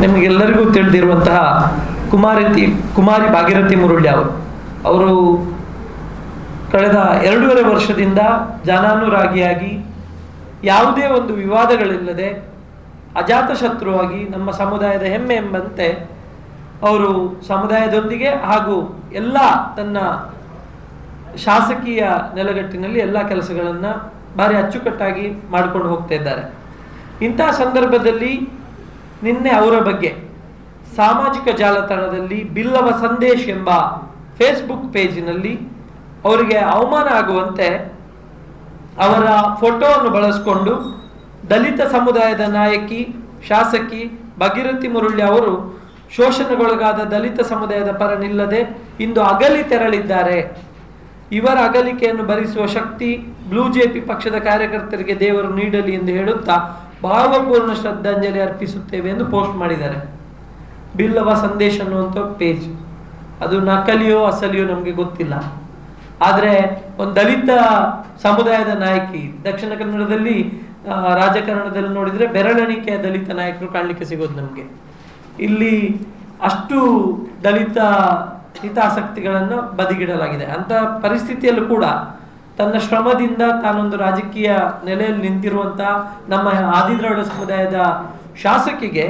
ನಿಮಗೆಲ್ಲರಿಗೂ ತಿಳಿದಿರುವಂತಹ ಕುಮಾರಿ ಭಾಗೀರಥಿ ಮುರುಳ್ಳಿ ಅವರು ಕಳೆದ 2.5 ವರ್ಷದಿಂದ ಜನಾನುರಾಗಿಯಾಗಿ ಯಾವುದೇ ಒಂದು ವಿವಾದಗಳಿಲ್ಲದೆ ಅಜಾತಶತ್ರುವಾಗಿ ನಮ್ಮ ಸಮುದಾಯದ ಹೆಮ್ಮೆ ಎಂಬಂತೆ ಅವರು ಸಮುದಾಯದೊಂದಿಗೆ ಹಾಗೂ ಎಲ್ಲ ತನ್ನ ಶಾಸಕೀಯ ನೆಲೆಗಟ್ಟಿನಲ್ಲಿ ಎಲ್ಲ ಕೆಲಸಗಳನ್ನು ಭಾರಿ ಅಚ್ಚುಕಟ್ಟಾಗಿ ಮಾಡಿಕೊಂಡು ಹೋಗ್ತಾ ಇದ್ದಾರೆ. ಇಂತಹ ಸಂದರ್ಭದಲ್ಲಿ ನಿನ್ನೆ ಅವರ ಬಗ್ಗೆ ಸಾಮಾಜಿಕ ಜಾಲತಾಣದಲ್ಲಿ ಬಿಲ್ಲವ ಸಂದೇಶ್ ಎಂಬ ಫೇಸ್ಬುಕ್ ಪೇಜಿನಲ್ಲಿ ಅವರಿಗೆ ಅವಮಾನ ಆಗುವಂತೆ ಅವರ ಫೋಟೋವನ್ನು ಬಳಸಿಕೊಂಡು ದಲಿತ ಸಮುದಾಯದ ನಾಯಕಿ ಶಾಸಕಿ ಭಾಗೀರಥಿ ಮುರುಳ್ಳಿ ಅವರು ಶೋಷಣೆಗೊಳಗಾದ ದಲಿತ ಸಮುದಾಯದ ಪರ ನಿಲ್ಲದೆ ಇಂದು ಅಗಲಿ ತೆರಳಿದ್ದಾರೆ. ಇವರ ಅಗಲಿಕೆಯನ್ನು ಭರಿಸುವ ಶಕ್ತಿ BlueJP ಪಕ್ಷದ ಕಾರ್ಯಕರ್ತರಿಗೆ ದೇವರು ನೀಡಲಿ ಎಂದು ಹೇಳುತ್ತಾ ಭಾವಪೂರ್ಣ ಶ್ರದ್ಧಾಂಜಲಿ ಅರ್ಪಿಸುತ್ತೇವೆ ಎಂದು ಪೋಸ್ಟ್ ಮಾಡಿದ್ದಾರೆ. ಬಿಲ್ಲವ ಸಂದೇಶ ಅನ್ನುವಂಥ ಪೇಜ್, ಅದು ನಕಲಿಯೋ ಅಸಲಿಯೋ ನಮಗೆ ಗೊತ್ತಿಲ್ಲ. ಆದರೆ ಒಂದು ದಲಿತ ಸಮುದಾಯದ ನಾಯಕಿ, ದಕ್ಷಿಣ ಕನ್ನಡದಲ್ಲಿ ರಾಜಕಾರಣದಲ್ಲಿ ನೋಡಿದ್ರೆ ಬೆರಳೆಣಿಕೆಯ ದಲಿತ ನಾಯಕರು ಕಾಣಲಿಕ್ಕೆ ಸಿಗೋದು ನಮಗೆ. ಇಲ್ಲಿ ಅಷ್ಟು ದಲಿತ ಹಿತಾಸಕ್ತಿಗಳನ್ನು ಬದಿಗಿಡಲಾಗಿದೆ. ಅಂತ ಪರಿಸ್ಥಿತಿಯಲ್ಲೂ ಕೂಡ ತನ್ನ ಶ್ರಮದಿಂದ ತಾನೊಂದು ರಾಜಕೀಯ ನೆಲೆಯಲ್ಲಿ ನಿಂತಿರುವಂತಹ ನಮ್ಮ ಆದಿದ್ರಾವಿಡ ಸಮುದಾಯದ ಶಾಸಕಿಗೆ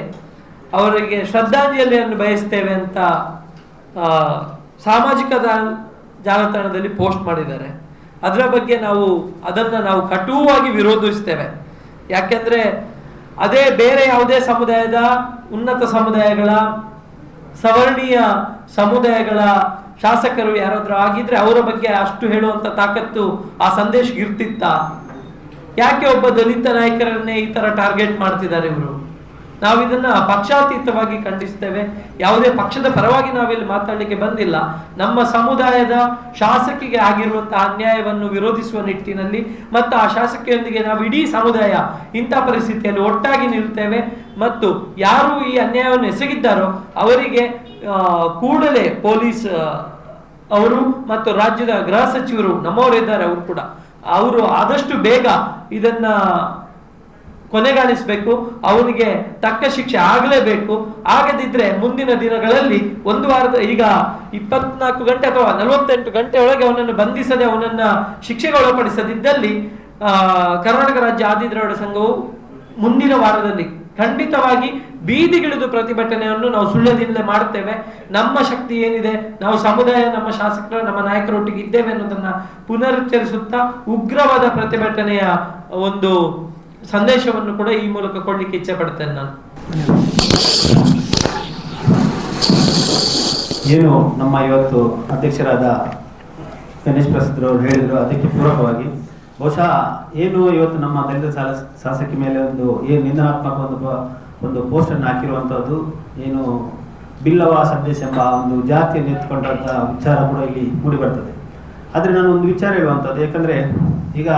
ಅವರಿಗೆ ಶ್ರದ್ಧಾಂಜಲಿಯನ್ನು ಬಯಸ್ತೇವೆ ಅಂತ ಸಾಮಾಜಿಕ ಜಾಲತಾಣದಲ್ಲಿ ಪೋಸ್ಟ್ ಮಾಡಿದ್ದಾರೆ. ಅದರ ಬಗ್ಗೆ ನಾವು ಕಟುವಾಗಿ ವಿರೋಧಿಸ್ತೇವೆ. ಯಾಕೆಂದ್ರೆ ಅದೇ ಬೇರೆ ಯಾವುದೇ ಸಮುದಾಯದ ಉನ್ನತ ಸಮುದಾಯಗಳ ಸವರ್ಣೀಯ ಸಮುದಾಯಗಳ ಶಾಸಕರು ಯಾರಾದ್ರೂ ಆಗಿದ್ರೆ ಅವರ ಬಗ್ಗೆ ಅಷ್ಟು ಹೇಳುವಂತ ತಾಕತ್ತು ಆ ಸಂದೇಶಕ್ಕೆ ಇರ್ತಿತ್ತ? ಯಾಕೆ ಒಬ್ಬ ದಲಿತ ನಾಯಕರನ್ನೇ ಈ ತರ ಟಾರ್ಗೆಟ್ ಮಾಡ್ತಿದ್ದಾರೆ ಇವರು? ನಾವಿದನ್ನ ಪಕ್ಷಾತೀತವಾಗಿ ಖಂಡಿಸ್ತೇವೆ. ಯಾವುದೇ ಪಕ್ಷದ ಪರವಾಗಿ ನಾವಿಲ್ಲಿ ಮಾತಾಡಲಿಕ್ಕೆ ಬಂದಿಲ್ಲ. ನಮ್ಮ ಸಮುದಾಯದ ಶಾಸಕಿಗೆ ಆಗಿರುವಂತಹ ಅನ್ಯಾಯವನ್ನು ವಿರೋಧಿಸುವ ನಿಟ್ಟಿನಲ್ಲಿ ಮತ್ತು ಆ ಶಾಸಕಿಯೊಂದಿಗೆ ನಾವು ಇಡೀ ಸಮುದಾಯ ಇಂಥ ಪರಿಸ್ಥಿತಿಯಲ್ಲಿ ಒಟ್ಟಾಗಿ ನಿಲ್ತೇವೆ. ಮತ್ತು ಯಾರು ಈ ಅನ್ಯಾಯವನ್ನು ಎಸಗಿದ್ದಾರೋ ಅವರಿಗೆ ಕೂಡಲೇ ಪೊಲೀಸ್ ಅವರು ಮತ್ತು ರಾಜ್ಯದ ಗೃಹ ಸಚಿವರು ನಮ್ಮವರಿದ್ದಾರೆ, ಅವರು ಆದಷ್ಟು ಬೇಗ ಇದನ್ನ ಕೊನೆಗಾಣಿಸಬೇಕು. ಅವನಿಗೆ ತಕ್ಕ ಶಿಕ್ಷೆ ಆಗಲೇಬೇಕು. ಆಗದಿದ್ರೆ ಮುಂದಿನ ದಿನಗಳಲ್ಲಿ ಒಂದು ವಾರದ, ಈಗ 24 ಗಂಟೆ ಅಥವಾ 48 ಗಂಟೆ ಒಳಗೆ ಅವನನ್ನು ಬಂಧಿಸದೆ ಅವನನ್ನ ಶಿಕ್ಷೆಗೆ ಒಳಪಡಿಸದಿದ್ದಲ್ಲಿ ಕರ್ನಾಟಕ ರಾಜ್ಯ ಆದಿದ್ರಾವಿಡ ಸಂಘವು ಮುಂದಿನ ವಾರದಲ್ಲಿ ಖಂಡಿತವಾಗಿ ಬೀದಿಗಿಳಿದು ಪ್ರತಿಭಟನೆಯನ್ನು ನಾವು ಸುಳ್ಯದಿಂದಲೇ ಮಾಡ್ತೇವೆ. ನಮ್ಮ ಶಕ್ತಿ ಏನಿದೆ, ನಾವು ಸಮುದಾಯ, ನಮ್ಮ ಶಾಸಕರು, ನಮ್ಮ ನಾಯಕರೊಟ್ಟಿಗೆ ಇದ್ದೇವೆ ಅನ್ನೋದನ್ನ ಪುನರುಚ್ಚರಿಸುತ್ತಾ ಉಗ್ರವಾದ ಪ್ರತಿಭಟನೆಯ ಒಂದು ಸಂದೇಶವನ್ನು ಕೂಡ ಈ ಮೂಲಕ ಕೊಡ್ಲಿಕ್ಕೆ ಇಚ್ಛೆ ಪಡ್ತೇನೆ ನಾನು. ಏನು ನಮ್ಮ ಇವತ್ತು ಅಧ್ಯಕ್ಷರಾದ ಗಣೇಶ್ ಪ್ರಸಾದ್ ಅವರು ಹೇಳಿದ್ರು, ಅದಕ್ಕೆ ಪೂರಕವಾಗಿ ಬಹುಶಃ ಏನು ಇವತ್ತು ನಮ್ಮ ದಲಿತ ಶಾಸಕಿ ಮೇಲೆ ಏನು ನಿಂದನಾತ್ಮಕ ಒಂದು ಪೋಸ್ಟ್ ಅನ್ನು ಹಾಕಿರುವಂತದ್ದು, ಏನು ಬಿಲ್ಲವ ಸಂದೇಶ ಎಂಬ ಒಂದು ಜಾತಿಯನ್ನು ಎತ್ಕೊಂಡಂತ ವಿಚಾರ ಕೂಡ ಇಲ್ಲಿ ಮೂಡಿ ಬರ್ತದೆ. ಆದ್ರೆ ನಾನು ಒಂದು ವಿಚಾರ ಹೇಳುವಂಥದ್ದು, ಯಾಕಂದ್ರೆ ಈಗ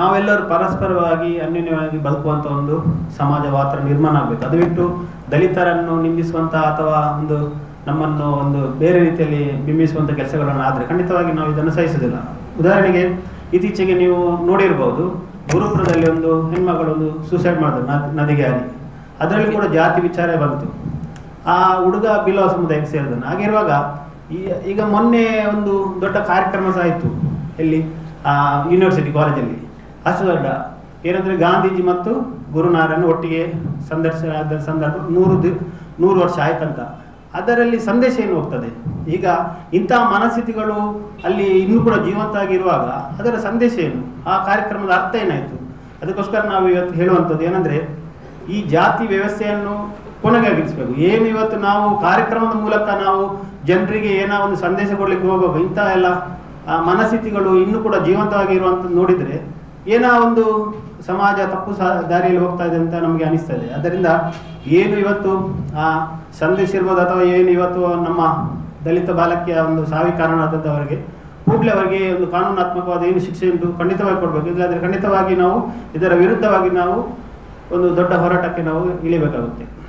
ನಾವೆಲ್ಲರೂ ಪರಸ್ಪರವಾಗಿ ಅನ್ಯೋನ್ಯವಾಗಿ ಬದುಕುವಂತ ಒಂದು ಸಮಾಜ ವಾತಾವರಣ ನಿರ್ಮಾಣ ಆಗಬೇಕು. ಅದು ಬಿಟ್ಟು ದಲಿತರನ್ನು ನಿಂದಿಸುವಂತ ಅಥವಾ ನಮ್ಮನ್ನು ಬೇರೆ ರೀತಿಯಲ್ಲಿ ಬಿಂಬಿಸುವಂತ ಕೆಲಸಗಳನ್ನು ಆದ್ರೆ ಖಂಡಿತವಾಗಿ ನಾವು ಇದನ್ನು ಸಹಿಸುವುದಿಲ್ಲ. ಉದಾಹರಣೆಗೆ ಇತ್ತೀಚೆಗೆ ನೀವು ನೋಡಿರ್ಬೋದು, ಗುರುಪುರದಲ್ಲಿ ಒಂದು ಹೆಣ್ಮಗಳು ಸೂಸೈಡ್ ಮಾಡಿದ್ರು ನದಿಗೆ ಹಾರಿ. ಅದರಲ್ಲಿ ಕೂಡ ಜಾತಿ ವಿಚಾರ ಬಂತು. ಆ ಹುಡುಗ ಬಿಲ್ಲವ ಸಮುದಾಯಕ್ಕೆ ಸೇರಿದನು. ಹಾಗಿರುವಾಗ ಈಗ ಮೊನ್ನೆ ಒಂದು ದೊಡ್ಡ ಕಾರ್ಯಕ್ರಮ ಸಹ ಆಯಿತು ಎಲ್ಲಿ, ಯೂನಿವರ್ಸಿಟಿ ಕಾಲೇಜಲ್ಲಿ. ಅಷ್ಟು ದೊಡ್ಡ ಏನಂದ್ರೆ ಗಾಂಧೀಜಿ ಮತ್ತು ಗುರುನಾರಾಯಣ ಒಟ್ಟಿಗೆ ಸಂದರ್ಶನ ಸಂದರ್ಭ 100 ವರ್ಷ ಆಯ್ತಂತ. ಅದರಲ್ಲಿ ಸಂದೇಶ ಏನು ಹೋಗ್ತದೆ? ಈಗ ಇಂತಹ ಮನಸ್ಥಿತಿಗಳು ಅಲ್ಲಿ ಇನ್ನೂ ಕೂಡ ಜೀವಂತ ಆಗಿರುವಾಗ ಅದರ ಸಂದೇಶ ಏನು? ಆ ಕಾರ್ಯಕ್ರಮದ ಅರ್ಥ ಏನಾಯಿತು? ಅದಕ್ಕೋಸ್ಕರ ನಾವು ಇವತ್ತು ಹೇಳುವಂಥದ್ದು ಏನಂದ್ರೆ, ಈ ಜಾತಿ ವ್ಯವಸ್ಥೆಯನ್ನು ಕೊನೆಗಾಗಿರಿಸಬೇಕು. ಏನು ಇವತ್ತು ನಾವು ಕಾರ್ಯಕ್ರಮದ ಮೂಲಕ ನಾವು ಜನರಿಗೆ ಏನೋ ಒಂದು ಸಂದೇಶ ಕೊಡ್ಲಿಕ್ಕೆ ಹೋಗುವಾಗ ಇಂತಹ ಎಲ್ಲ ಮನಸ್ಥಿತಿಗಳು ಇನ್ನೂ ಕೂಡ ಜೀವಂತವಾಗಿರುವಂಥದ್ದು ನೋಡಿದರೆ ಏನೋ ಒಂದು ಸಮಾಜ ತಪ್ಪು ದಾರಿಯಲ್ಲಿ ಹೋಗ್ತಾ ಇದೆ ಅಂತ ನಮಗೆ ಅನಿಸ್ತದೆ. ಅದರಿಂದ ಏನು ಇವತ್ತು ಆ ಸಂದೇಶ ಇರ್ಬೋದು ಅಥವಾ ಏನು ಇವತ್ತು ನಮ್ಮ ದಲಿತ ಬಾಲಕಿಯ ಒಂದು ಸಾವಿಗೆ ಕಾರಣ ಆದದ್ದವರಿಗೆ ಕೂಡಲೇ ಅವರಿಗೆ ಒಂದು ಕಾನೂನಾತ್ಮಕವಾದ ಏನು ಶಿಕ್ಷೆ ಉಂಟು ಖಂಡಿತವಾಗಿ ಕೊಡಬೇಕು. ಇಲ್ಲಾಂದರೆ ಖಂಡಿತವಾಗಿ ನಾವು ಇದರ ವಿರುದ್ಧವಾಗಿ ನಾವು ಒಂದು ದೊಡ್ಡ ಹೋರಾಟಕ್ಕೆ ನಾವು ಇಳಿಬೇಕಾಗುತ್ತೆ.